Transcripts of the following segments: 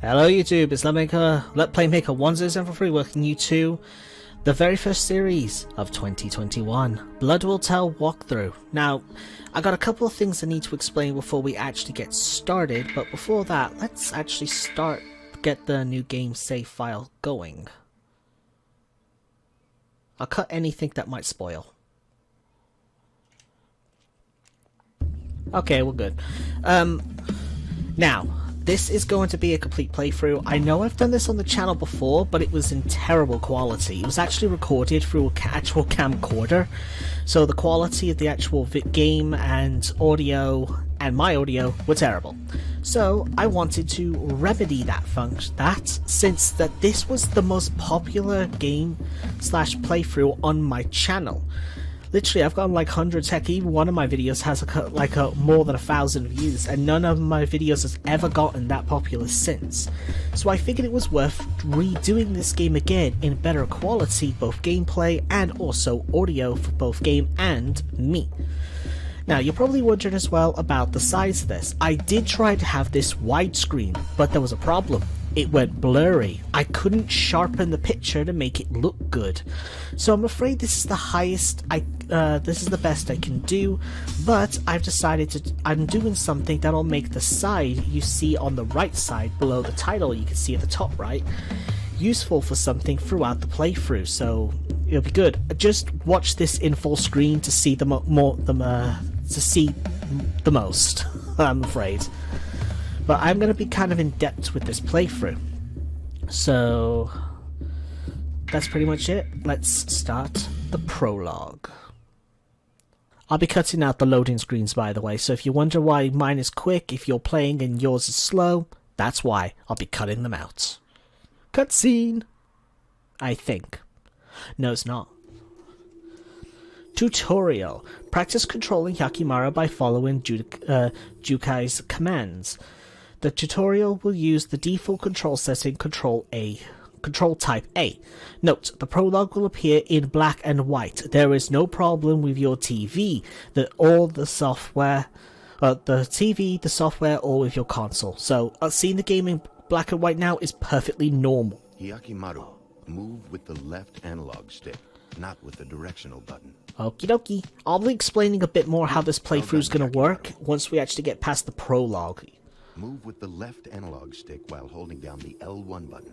Hello YouTube, it's Playmaker 1073 welcoming you to the very first series of 2021, Blood Will Tell walkthrough. Now, I got a couple of things I need to explain before we actually get started, but before that, let's actually get the new game save file going. I'll cut anything that might spoil. Okay, we're good. Now, this is going to be a complete playthrough. I know I've done this on the channel before, but it was in terrible quality. It was actually recorded through an actual camcorder, so the quality of the actual game and audio and my audio were terrible. So I wanted to remedy that since this was the most popular game slash playthrough on my channel. Literally, I've gotten like hundreds, heck, even one of my videos has more than 1,000 views, and none of my videos has ever gotten that popular since. So I figured it was worth redoing this game again in better quality, both gameplay and also audio for both game and me. Now, you're probably wondering as well about the size of this. I did try to have this widescreen, but there was a problem. It went blurry. I couldn't sharpen the picture to make it look good. So I'm afraid this is the highest this is the best I can do, but I've decided I'm doing something that'll make the side you see on the right side below the title you can see at the top right useful for something throughout the playthrough, so it'll be good. Just watch this in full screen to see the most, I'm afraid. But I'm going to be kind of in depth with this playthrough. So that's pretty much it. Let's start the prologue. I'll be cutting out the loading screens, by the way, so if you wonder why mine is quick if you're playing and yours is slow, that's why. I'll be cutting them out. Cutscene! I think. No, it's not. Tutorial. Practice controlling Hyakkimaru by following Jukai's commands. The tutorial will use the default control setting Control Type A. Note, the prologue will appear in black and white. There is no problem with your TV, the software, or with your console. So, seeing the game in black and white now is perfectly normal. Hyakkimaru, move with the left analog stick, not with the directional button. Okie dokie. I'll be explaining a bit more how this playthrough is going to work once we actually get past the prologue. Move with the left analog stick while holding down the L1 button.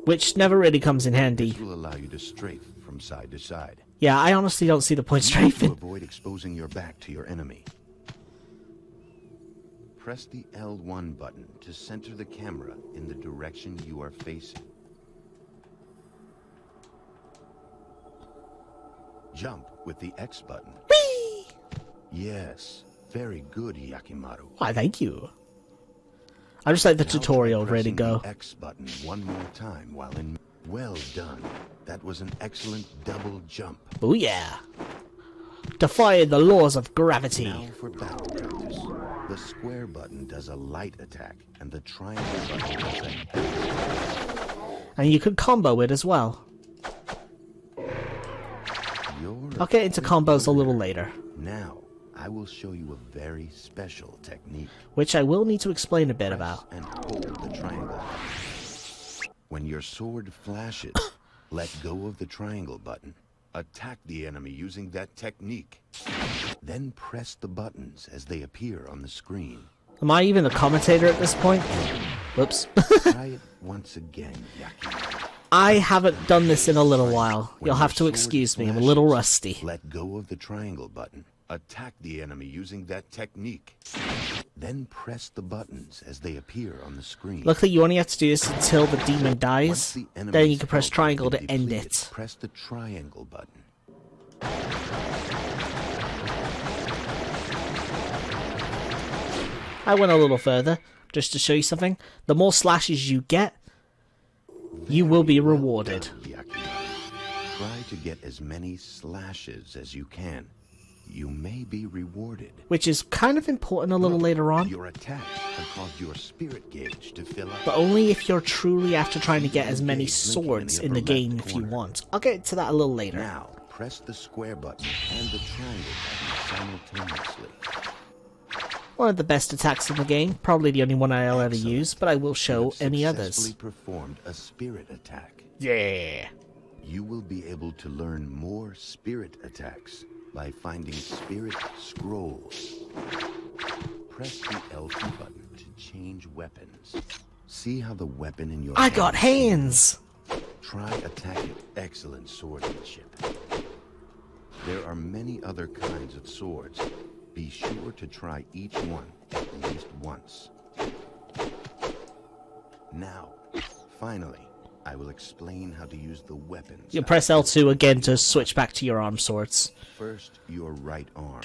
Which never really comes in handy. This will allow you to strafe from side to side. Yeah, I honestly don't see the point strafing. To avoid exposing your back to your enemy. Press the L1 button to center the camera in the direction you are facing. Jump with the X button. Whee! Yes, very good, Hyakkimaru. Why, thank you. I just like the Now tutorial try ready to pressing go. the X button one more time while in. Well done. That was an excellent double jump. Oh yeah. Defying the laws of gravity. Now for battle practice. The square button does a light attack, and the triangle button does a heavy attack. And you can combo it as well. I'll get into combos a little later. Now, I will show you a very special technique. Which I will need to explain a bit Press about. and hold the triangle button. When your sword flashes, let go of the triangle button. Attack the enemy using that technique. Then press the buttons as they appear on the screen. Am I even the commentator at this point? Whoops. Try it once again, Hyakkimaru. I haven't done this in a little while. When You'll have your to sword excuse me, I'm a flashes, little rusty. Let go of the triangle button. Attack the enemy using that technique. Then press the buttons as they appear on the screen. Luckily, you only have to do this until the demon Once dies. the Then enemy's you can press health triangle has to been end depleted, it. Press the triangle button. I went a little further, just to show you something. The more slashes you get, you will be Very well rewarded. done, Hyakkimaru. Try to get as many slashes as you can. You may be rewarded. Which is kind of important a little Look, later on. Your attacks have caused your spirit gauge to fill up. But only if you're truly after trying to get as many Gauge blinking swords in the upper game left if you corner. want. I'll get to that a little later. Now, press the square button and the triangle button simultaneously. One of the best attacks in the game. Probably the only one I'll ever Excellent. use, but I will You show have any successfully others. performed a spirit attack. Yeah. You will be able to learn more spirit attacks by finding spirit scrolls. Press the L2 button to change weapons. See how the weapon in your I got hands. hands! Try attacking. Excellent swordsmanship. There are many other kinds of swords. Be sure to try each one at least once. Now, finally, I will explain how to use the weapons. You press L2 again to switch back to your arm swords. First, your right arm.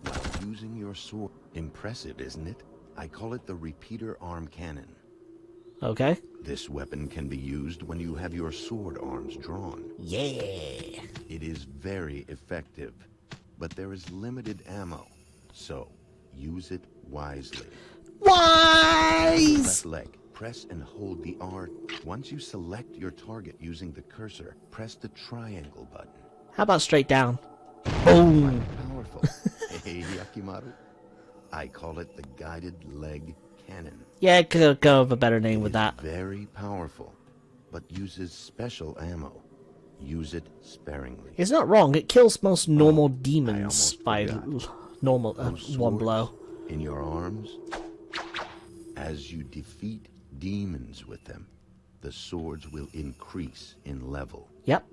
While using your sword. Impressive, isn't it? I call it the repeater arm cannon. Okay. This weapon can be used when you have your sword arms drawn. Yeah. It is very effective, but there is limited ammo, so use it wisely. Wise! Left leg. Press and hold the R. Once you select your target using the cursor, press the triangle button. How about straight down? Boom! Powerful. Hey, Hyakkimaru. I call it the guided leg cannon. Yeah, could go with a better name with It is that. very powerful, but uses special ammo. Use it sparingly. It's not wrong, it kills most normal I demons almost by forgot. normal Those one swords blow. in your arms. As you defeat demons with them, the swords will increase in level. Yep.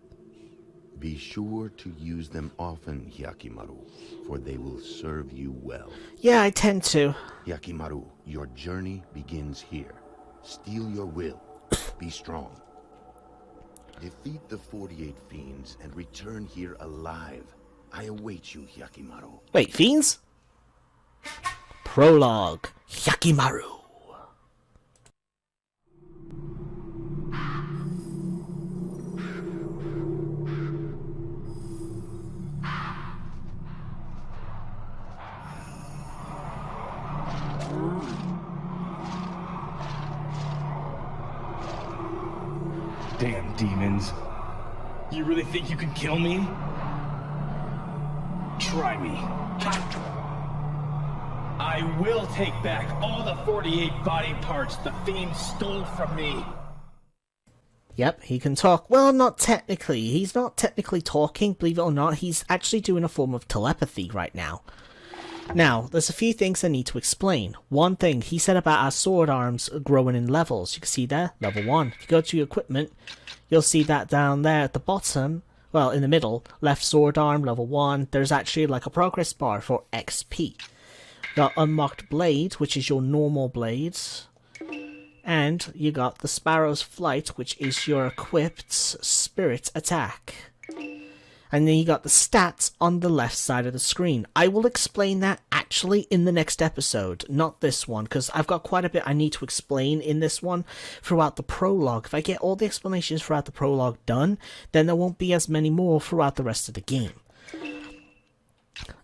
Be sure to use them often, Hyakkimaru, for they will serve you well. Yeah, I tend to. Hyakkimaru, your journey begins here. Steel your will. Be strong. Defeat the 48 fiends and return here alive. I await you, Hyakkimaru. Wait, Fiends? Prologue Hyakkimaru. Damn demons. You really think you can kill me? Try me. I will take back all the 48 body parts the Fiends stole from me. Yep, he can talk. Well, not technically. He's not technically talking, believe it or not. He's actually doing a form of telepathy right now. Now, there's a few things I need to explain. One thing, he said about our sword arms growing in levels. You can see there, level 1. If you go to your equipment, you'll see that down there at the bottom, well, in the middle, left sword arm, level 1. There's actually like a progress bar for XP. Got unmarked blade, which is your normal blades. And you got the Sparrow's Flight, which is your equipped spirit attack. And then you got the stats on the left side of the screen. I will explain that actually in the next episode, not this one, because I've got quite a bit I need to explain in this one throughout the prologue. If I get all the explanations throughout the prologue done, then there won't be as many more throughout the rest of the game.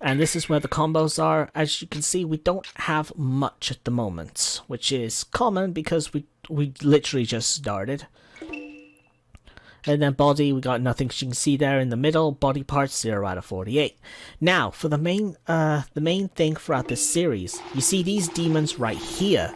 And this is where the combos are. As you can see, we don't have much at the moment, which is common because we literally just started. And then body, we got nothing. You can see there in the middle, body parts 0 out of 48. Now, for the main thing throughout this series, you see these demons right here.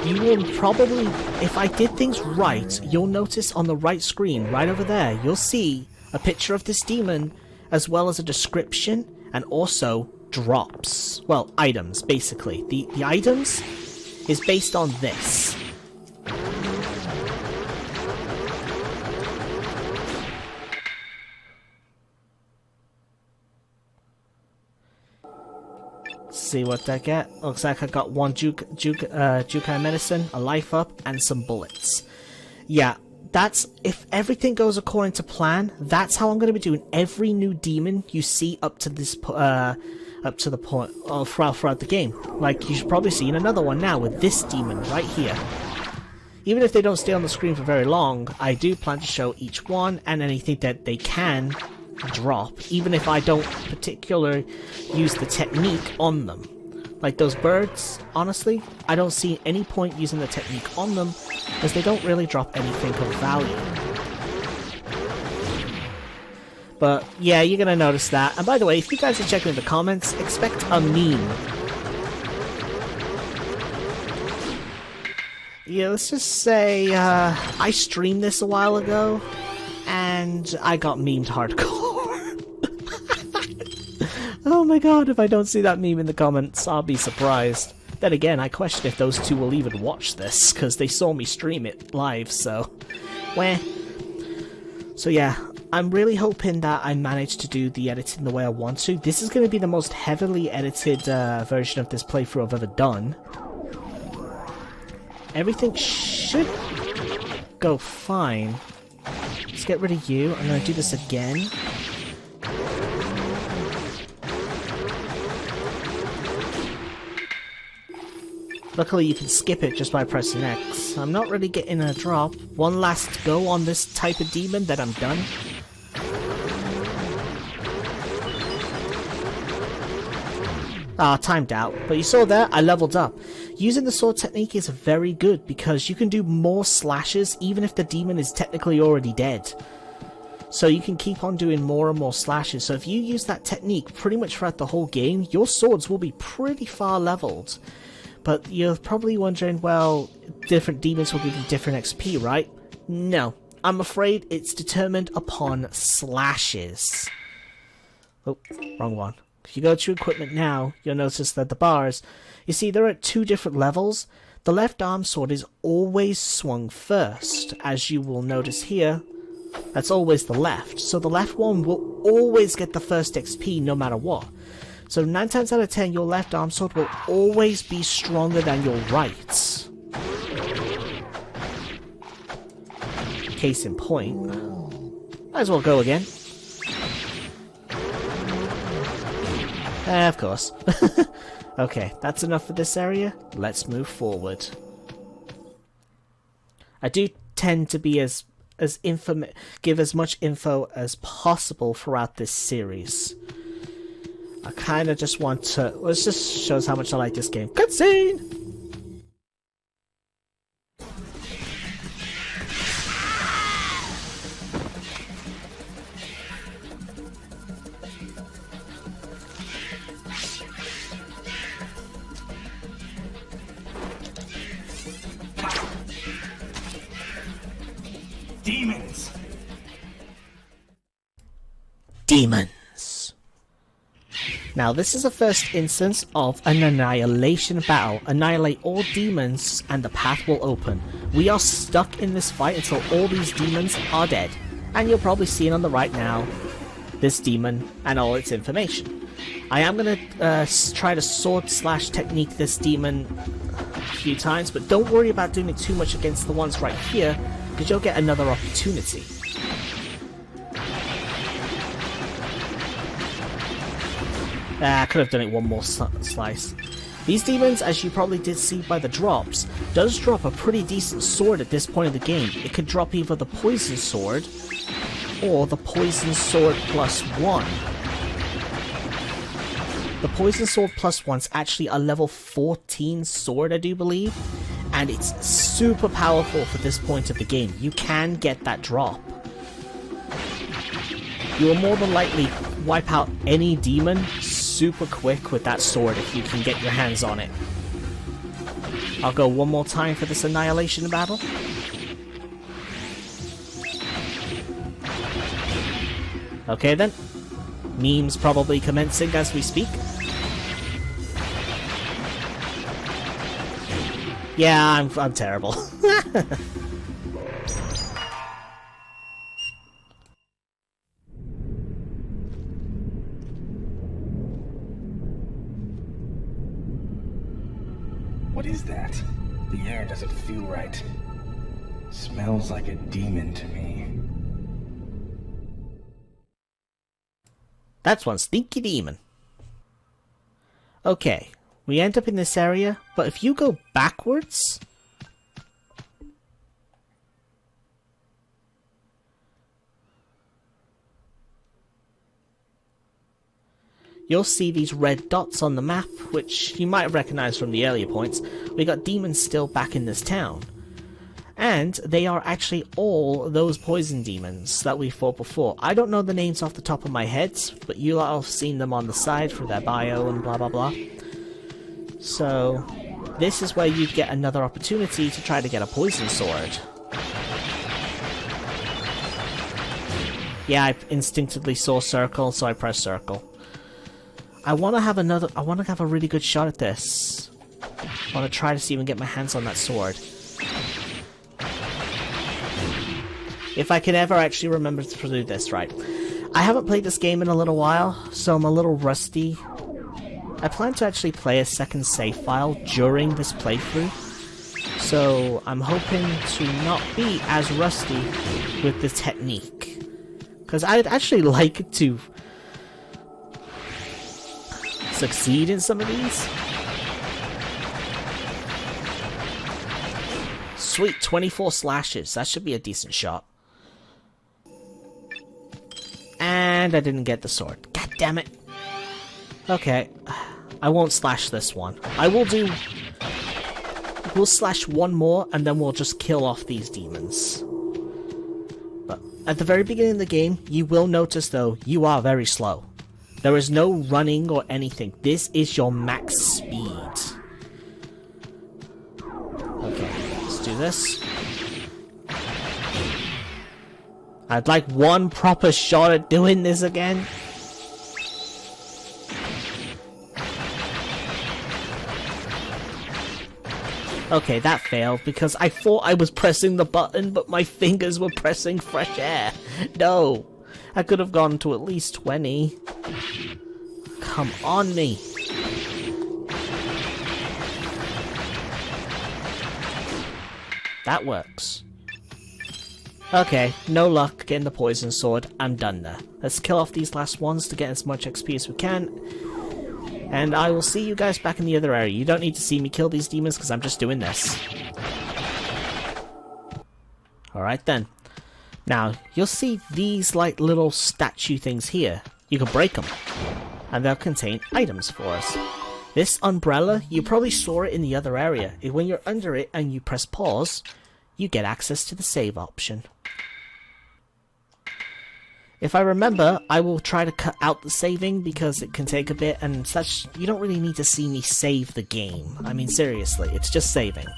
You will probably, if I did things right, you'll notice on the right screen, right over there, you'll see a picture of this demon, as well as a description, and also drops. Well, items, basically. The items is based on this. See what I get. Looks like I got one Jukai medicine, a life up, and some bullets. Yeah, that's, if everything goes according to plan, that's how I'm going to be doing every new demon you see up to this up to the point throughout the game. Like, you should probably see another one now with this demon right here. Even if they don't stay on the screen for very long, I do plan to show each one and anything that they can drop, even if I don't particularly use the technique on them. Like those birds, honestly, I don't see any point using the technique on them, as they don't really drop anything of value. But yeah, you're gonna notice that. And by the way, if you guys are checking in the comments, expect a meme. Yeah, let's just say, I streamed this a while ago, and I got memed hardcore. Oh my god, if I don't see that meme in the comments, I'll be surprised. Then again, I question if those two will even watch this, because they saw me stream it live, so... Weh. So yeah, I'm really hoping that I manage to do the editing the way I want to. This is going to be the most heavily edited version of this playthrough I've ever done. Everything should go fine. Let's get rid of you. I'm going to do this again. Luckily you can skip it just by pressing X. I'm not really getting a drop. One last go on this type of demon, then I'm done. Ah, timed out. But you saw there, I leveled up. Using the sword technique is very good because you can do more slashes even if the demon is technically already dead. So you can keep on doing more and more slashes. So if you use that technique pretty much throughout the whole game, your swords will be pretty far leveled. But you're probably wondering, well, different demons will give you different XP, right? No. I'm afraid it's determined upon slashes. Oh, wrong one. If you go to equipment now, you'll notice that the bars, you see they're at two different levels. The left arm sword is always swung first. As you will notice here, that's always the left. So the left one will always get the first XP no matter what. So 9 times out of 10, your left arm sword will always be stronger than your right. Case in point. Might as well go again. Of course. Okay, that's enough for this area. Let's move forward. I do tend to be give as much info as possible throughout this series. I kind of just want to... Well, this just shows how much I like this game. Cutscene! Demons! Demons! Now, this is the first instance of an annihilation battle. Annihilate all demons and the path will open. We are stuck in this fight until all these demons are dead. And you're probably seeing on the right now this demon and all its information. I am going to try to sword slash technique this demon a few times, but don't worry about doing it too much against the ones right here, because you'll get another opportunity. I could have done it one more slice. These demons, as you probably did see by the drops, does drop a pretty decent sword at this point of the game. It could drop either the poison sword or the poison sword +1. The poison sword +1's actually a level 14 sword, I do believe, and it's super powerful for this point of the game. You can get that drop. You will more than likely wipe out any demon super quick with that sword if you can get your hands on it. I'll go one more time for this annihilation battle. Okay then. Memes probably commencing as we speak. Yeah, I'm terrible. What is that? The air doesn't feel right. Smells like a demon to me. That's one stinky demon. Okay, we end up in this area, but if you go backwards... you'll see these red dots on the map, which you might recognize from the earlier points. We got demons still back in this town. And they are actually all those poison demons that we fought before. I don't know the names off the top of my head, but you all have seen them on the side for their bio and blah blah blah. So, this is where you get another opportunity to try to get a poison sword. Yeah, I instinctively saw circle, so I pressed circle. I want to have a really good shot at this. I want to try to see if I can get my hands on that sword. If I can ever actually remember to do this right. I haven't played this game in a little while, so I'm a little rusty. I plan to actually play a second save file during this playthrough, so I'm hoping to not be as rusty with the technique. Because I'd actually like to succeed in some of these. Sweet, 24 slashes. That should be a decent shot. And I didn't get the sword. God damn it. Okay. I won't slash this one. We'll slash one more and then we'll just kill off these demons. But at the very beginning of the game, you will notice though, you are very slow. There is no running or anything. This is your max speed. Okay, let's do this. I'd like one proper shot at doing this again. Okay, that failed because I thought I was pressing the button, but my fingers were pressing fresh air. No, I could have gone to at least 20. Come on me. That works. Okay, no luck getting the poison sword. I'm done there. Let's kill off these last ones to get as much XP as we can. And I will see you guys back in the other area. You don't need to see me kill these demons because I'm just doing this. Alright then. Now, you'll see these like little statue things here. You can break them. And they'll contain items for us. This umbrella, you probably saw it in the other area. When you're under it and you press pause, you get access to the save option. If I remember, I will try to cut out the saving because it can take a bit and such. You don't really need to see me save the game. I mean, seriously, it's just saving.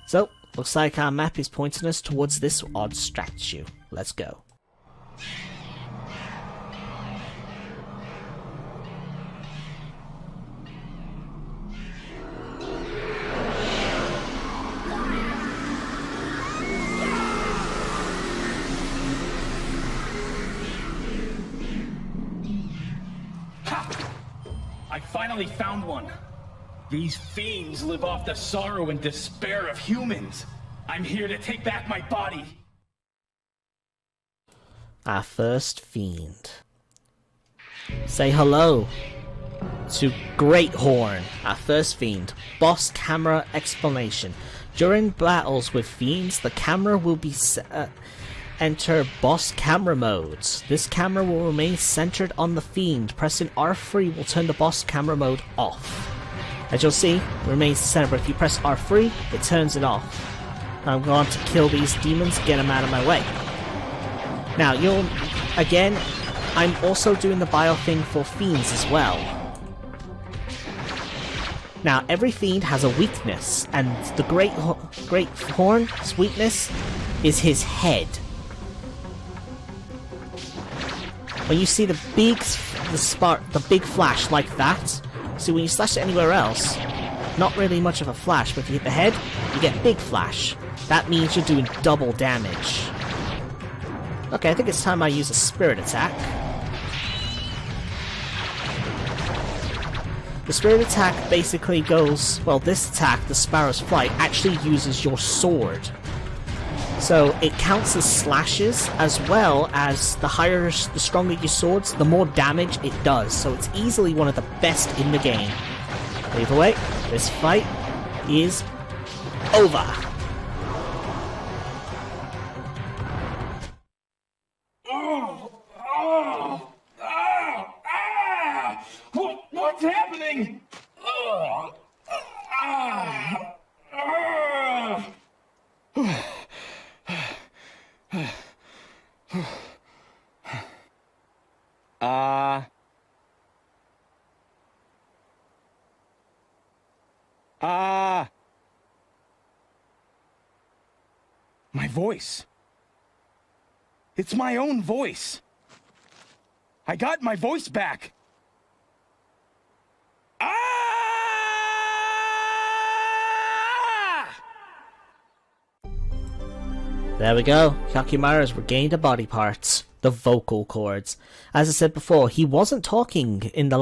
So, looks like our map is pointing us towards this odd statue. Let's go. I finally found one. These fiends live off the sorrow and despair of humans. I'm here to take back my body. Our first fiend. Say hello to Great Horn, our first fiend. Boss camera explanation. During battles with fiends, the camera will be enter boss camera modes. This camera will remain centered on the fiend. Pressing R3 will turn the boss camera mode off. As you'll see, it remains centered, but if you press R3, it turns it off. I'm going to kill these demons, get them out of my way. Now, again, I'm also doing the bio thing for fiends as well. Now, every fiend has a weakness, and the Great Horn's weakness is his head. When you see the big flash like that, see when you slash it anywhere else, not really much of a flash, but if you hit the head, you get big flash. That means you're doing double damage. Okay, I think it's time I use a spirit attack. The spirit attack basically goes, well, this attack, the Sparrow's Flight, actually uses your sword. So it counts as slashes, as well as the stronger your swords, the more damage it does. So it's easily one of the best in the game. But either way, this fight is over. What's happening? My voice. It's my own voice. I got my voice back. There we go. Hyakkimaru has regained her body parts, the vocal cords. As I said before, he wasn't talking in the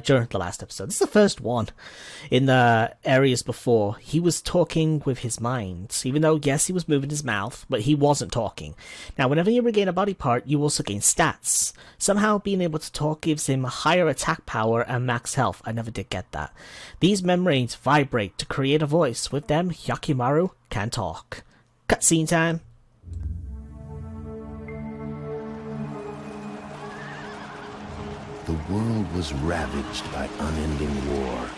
during the last episode. This is the first one. In the areas before, he was talking with his mind. Even though, yes, he was moving his mouth, but he wasn't talking. Now, whenever you regain a body part, you also gain stats. Somehow, being able to talk gives him higher attack power and max health. I never did get that. These membranes vibrate to create a voice. With them, Hyakkimaru can talk. Cutscene time. The world was ravaged by unending war.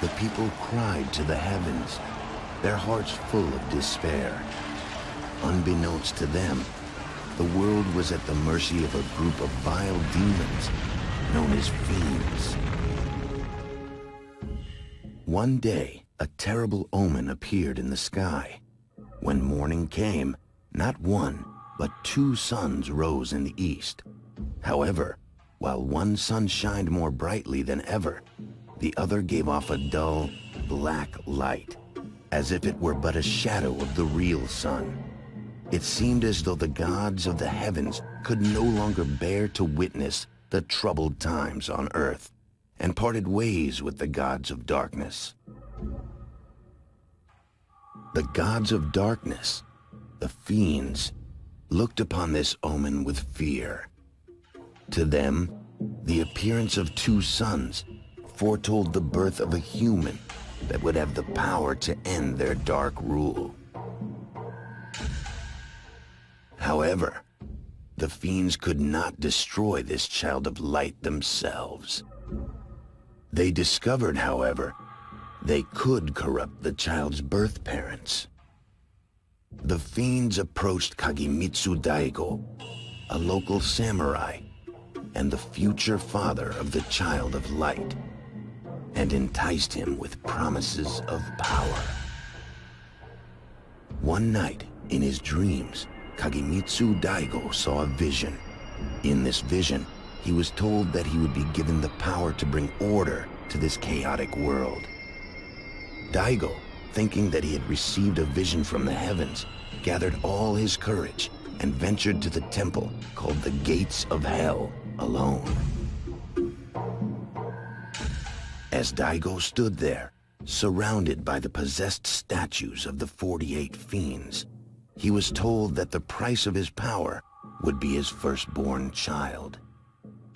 The people cried to the heavens, their hearts full of despair. Unbeknownst to them, the world was at the mercy of a group of vile demons known as fiends. One day, a terrible omen appeared in the sky. When morning came, not one, but two suns rose in the east. However, while one sun shined more brightly than ever, the other gave off a dull, black light, as if it were but a shadow of the real sun. It seemed as though the gods of the heavens could no longer bear to witness the troubled times on earth, and parted ways with the gods of darkness. The gods of darkness, the fiends, looked upon this omen with fear. To them, the appearance of two suns foretold the birth of a human that would have the power to end their dark rule. However, the fiends could not destroy this child of light themselves. They discovered, however, they could corrupt the child's birth parents. The fiends approached Kagemitsu Daigo, a local samurai, and the future father of the child of light, and enticed him with promises of power. One night, in his dreams, Kagemitsu Daigo saw a vision. In this vision, he was told that he would be given the power to bring order to this chaotic world. Daigo, thinking that he had received a vision from the heavens, gathered all his courage and ventured to the temple called the Gates of Hell alone. As Daigo stood there, surrounded by the possessed statues of the 48 fiends, he was told that the price of his power would be his firstborn child.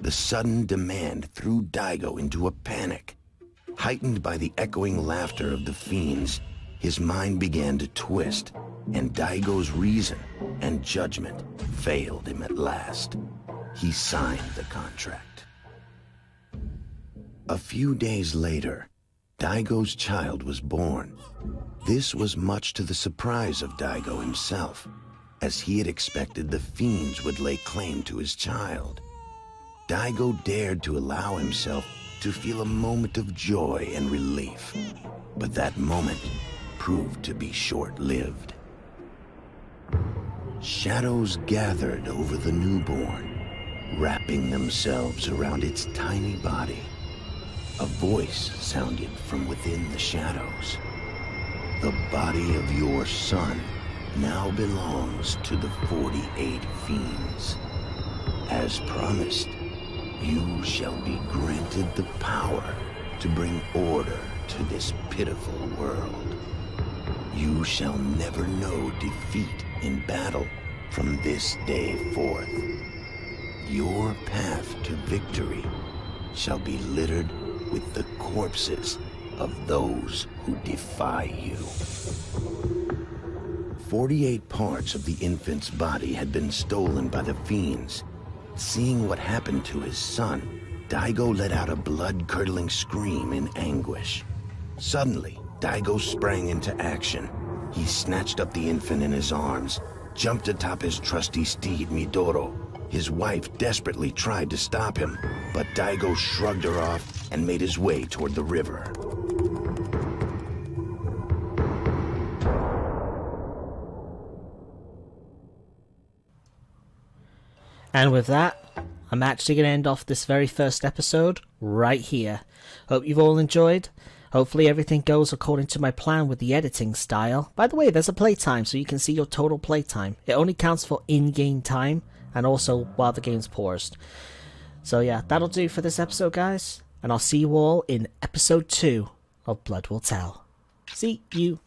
The sudden demand threw Daigo into a panic. Heightened by the echoing laughter of the fiends, his mind began to twist, and Daigo's reason and judgment failed him at last. He signed the contract. A few days later, Daigo's child was born. This was much to the surprise of Daigo himself, as he had expected the fiends would lay claim to his child. Daigo dared to allow himself to feel a moment of joy and relief, but that moment proved to be short-lived. Shadows gathered over the newborn, wrapping themselves around its tiny body. A voice sounded from within the shadows. The body of your son now belongs to the 48 fiends. As promised, you shall be granted the power to bring order to this pitiful world. You shall never know defeat in battle from this day forth. Your path to victory shall be littered with the corpses of those who defy you. 48 parts of the infant's body had been stolen by the fiends. Seeing what happened to his son, Daigo let out a blood-curdling scream in anguish. Suddenly, Daigo sprang into action. He snatched up the infant in his arms, jumped atop his trusty steed, Midoro. His wife desperately tried to stop him, but Daigo shrugged her off and made his way toward the river. And with that, I'm actually going to end off this very first episode right here. Hope you've all enjoyed. Hopefully everything goes according to my plan with the editing style. By the way, there's a playtime, so you can see your total playtime. It only counts for in-game time, and also while the game's paused. So yeah, that'll do for this episode, guys. And I'll see you all in episode 2 of Blood Will Tell. See you